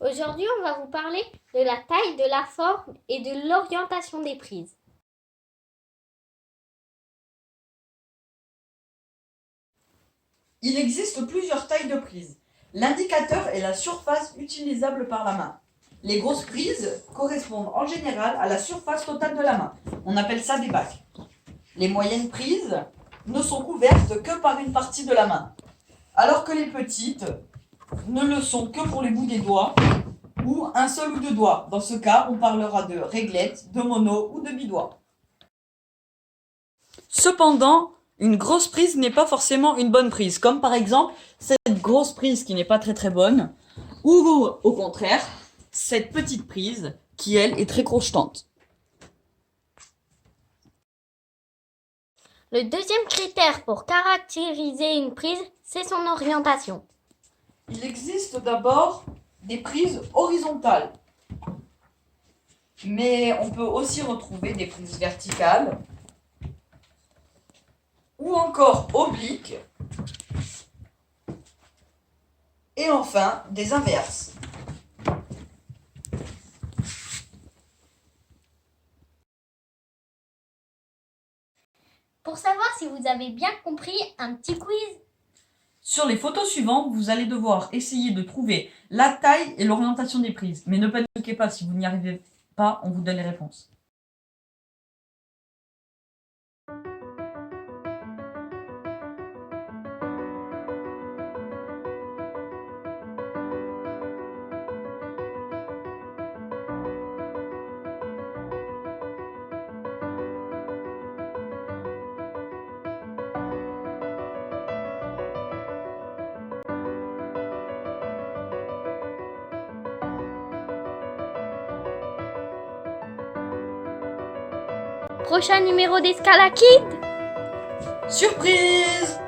Aujourd'hui, on va vous parler de la taille, de la forme et de l'orientation des prises. Il existe plusieurs tailles de prises. L'indicateur est la surface utilisable par la main. Les grosses prises correspondent en général à la surface totale de la main. On appelle ça des bacs. Les moyennes prises ne sont couvertes que par une partie de la main, alors que les petites ne le sont que pour les bouts des doigts ou un seul ou deux doigts. Dans ce cas, on parlera de réglette, de mono ou de bidois. Cependant, une grosse prise n'est pas forcément une bonne prise, comme par exemple cette grosse prise qui n'est pas très bonne, ou au contraire, cette petite prise qui, elle, est très crochetante. Le deuxième critère pour caractériser une prise, c'est son orientation. Il existe d'abord des prises horizontales, mais on peut aussi retrouver des prises verticales ou encore obliques, et enfin des inverses. Pour savoir si vous avez bien compris, un petit quiz. Sur les photos suivantes, vous allez devoir essayer de trouver la taille et l'orientation des prises. Mais ne paniquez pas, si vous n'y arrivez pas, on vous donne les réponses. Prochain numéro d'Escala Kid. Surprise!